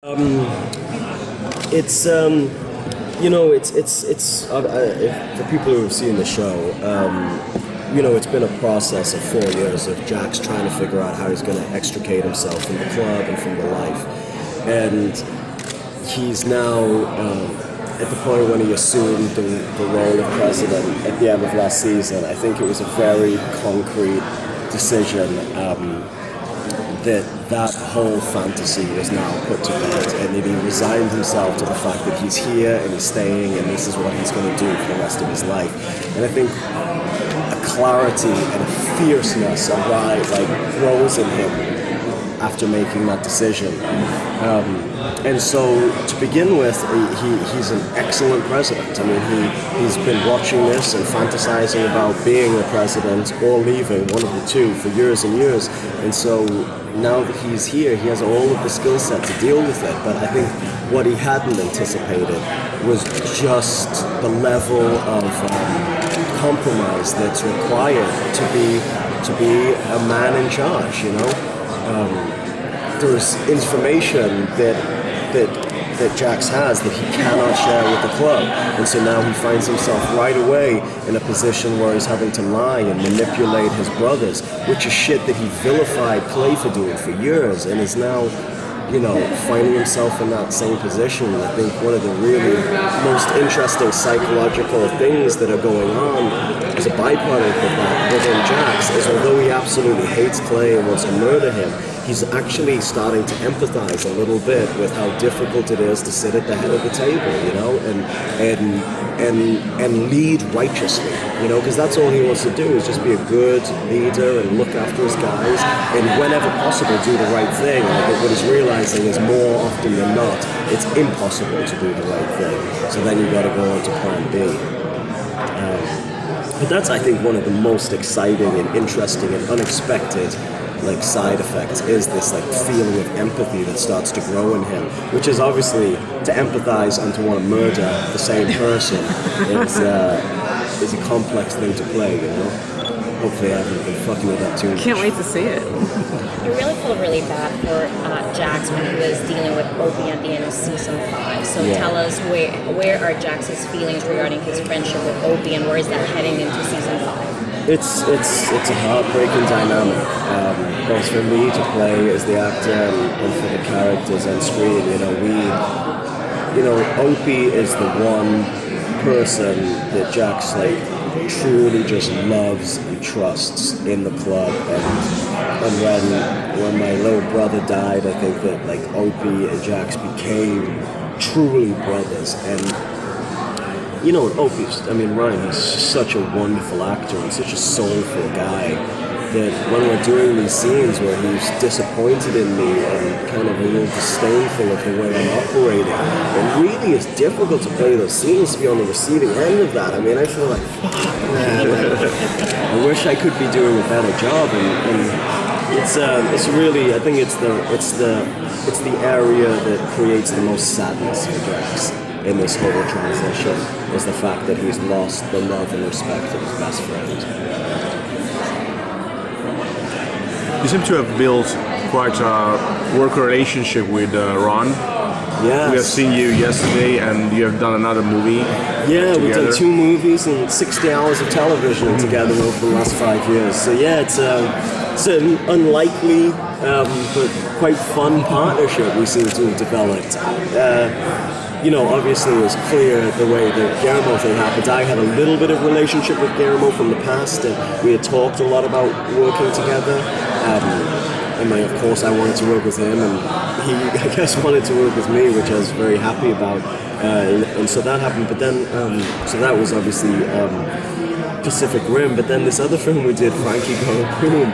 It's you know, it's for people who have seen the show, you know, it's been a process of 4 years of Jax trying to figure out how he's going to extricate himself from the club and from the life, and he's now at the point when he assumed the role of president at the end of last season. I think it was a very concrete decision. That whole fantasy was now put to bed, and that he resigned himself to the fact that he's here and he's staying and this is what he's going to do for the rest of his life. And I think a clarity and a fierceness grows in him after making that decision. And so, to begin with, he's an excellent president. I mean, he's been watching this and fantasizing about being the president or leaving, one of the two, for years and years. And so, now that he's here, he has all of the skill set to deal with it. But I think what he hadn't anticipated was just the level of compromise that's required to be a man in charge, you know? There's information that Jax has that he cannot share with the club, and so now he finds himself right away in a position where he's having to lie and manipulate his brothers, which is shit that he vilified Clay for doing for years, and is now, you know, finding himself in that same position. And I think one of the really most interesting psychological things that are going on as a byproduct of that within Jax is, although he absolutely hates Clay and wants to murder him, he's actually starting to empathize a little bit with how difficult it is to sit at the head of the table, you know, and lead righteously, you know, because that's all he wants to do, is just be a good leader and look after his guys, and whenever possible do the right thing. And I think what he's realizing is, more often than not, it's impossible to do the right thing, so then you've got to go on to plan B. But that's, I think, one of the most exciting and interesting and unexpected side effects, is this feeling of empathy that starts to grow in him, which is obviously, to empathize and to want to murder the same person is a complex thing to play, you know. Hopefully I haven't been fucking with that too much. Can't wait to see it. You really feel really bad for Jax when he was dealing with Opie at the end of season 5. So tell us, where are Jax's feelings regarding his friendship with Opie, and where is that heading into season 5? It's a heartbreaking dynamic, both for me to play as the actor and for the characters on screen. You know, Opie is the one person that Jax truly just loves and trusts in the club, and when my little brother died, I think that Opie and Jax became truly brothers. And you know, Ryan is such a wonderful actor and such a soulful guy that when we're doing these scenes where he's disappointed in me and kind of a little disdainful of the way I'm operating, it really is difficult to play those scenes, to be on the receiving end of that. I mean, I feel like, fuck, man, I wish I could be doing a better job, and it's really, I think it's the area that creates the most sadness for Jax in this whole transition, is the fact that he's lost the love and respect of his best friend. You seem to have built quite a work relationship with Ron. Yes. We have seen you yesterday, and you have done another movie. Yeah, together. We've done 2 movies and 60 hours of television together over the last 5 years. So yeah, it's an unlikely but quite fun partnership we seem to have developed. You know, obviously it was clear the way the Guillermo thing happened. I had a little bit of relationship with Guillermo from the past, and we had talked a lot about working together. And of course I wanted to work with him, and he, I guess, wanted to work with me, which I was very happy about. And so that happened, but then, so that was obviously Pacific Rim, but then this other film we did, Frankie Go Boom,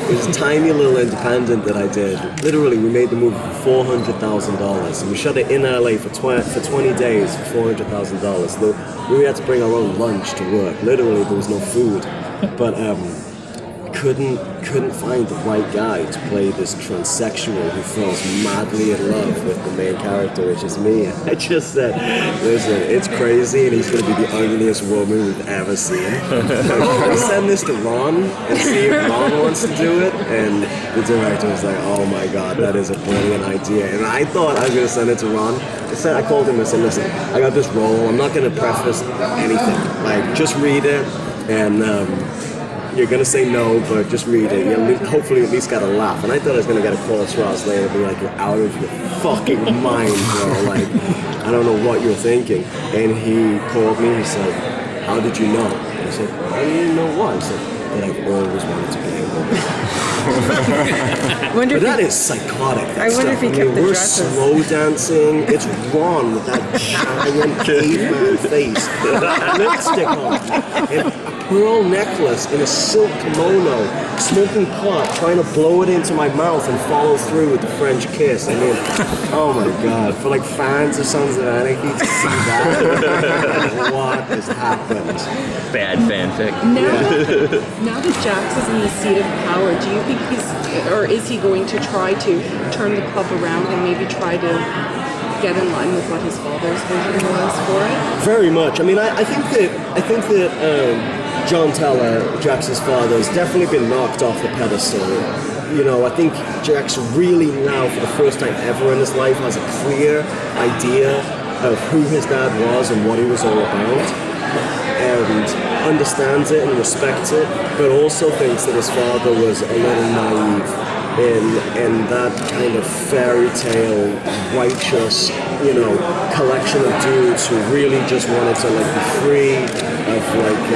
it was a tiny little independent that I did. Literally, we made the movie for $400,000, and we shot it in LA for 20 days for $400,000. We had to bring our own lunch to work. Literally, there was no food. But couldn't find the right guy to play this transsexual who falls madly in love with the main character, which is me. I just said, listen, it's crazy, and he's going to be the ugliest woman we've ever seen. Can we send this to Ron and see if Ron wants to do it? And the director was like, oh my god, that is a brilliant idea. And I thought I was going to send it to Ron. I called him and said, listen, I got this role. I'm not going to preface anything. Like, just read it, and you're going to say no, but just read it. You'll hopefully at least got a laugh. And I thought I was going to get a call 2 hours later and be like, you're out of your fucking mind, bro. Like, I don't know what you're thinking. And he called me and he said, how did you know? I said, I didn't know what. He said, that I've always wanted to play a woman. But that is psychotic. I wonder if he kept the we're dresses. slow dancing. It's Ron with that giant caveman face, lipstick on, and a pearl necklace in a silk kimono, smoking pot, trying to blow it into my mouth and follow through with the French kiss. I mean, oh my god! For like fans of Sons of Anarchy to see that, what has happened? Bad fanfic. Now that Jax is in the seat of power, do you think is he going to try to turn the club around and maybe try to get in line with what his father's vision was for it? Very much. I mean, I think that John Teller, Jax's father, has definitely been knocked off the pedestal. You know, I think Jax really now, for the first time ever in his life, has a clear idea of who his dad was and what he was all about, and understands it and respects it, but also thinks that his father was a little naive in that kind of fairy tale, righteous, you know, collection of dudes who really just wanted to like be free of like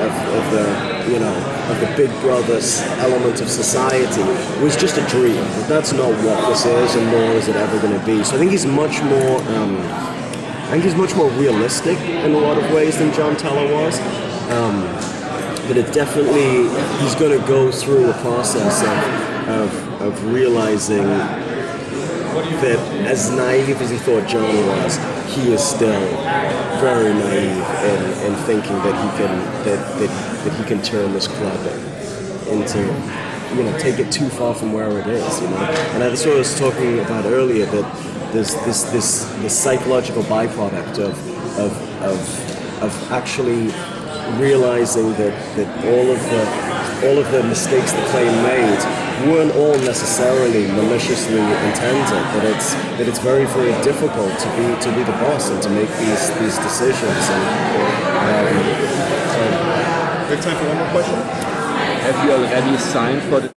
of the, you know, of the big brother element of society. It was just a dream, but that's not what this is, and nor is it ever going to be. So I think he's much more realistic in a lot of ways than John Teller was. But it definitely, he's going to go through a process of realizing that as naive as he thought John was, he is still very naive in thinking that he can turn this club into, you know, take it too far from where it is, you know. And that's what I was talking about earlier, that there's this psychological byproduct of actually realizing that all of the mistakes the plane made weren't all necessarily maliciously intended. That it's very, very difficult to be the boss and to make these decisions. And We have time for one more question. Have you signed for the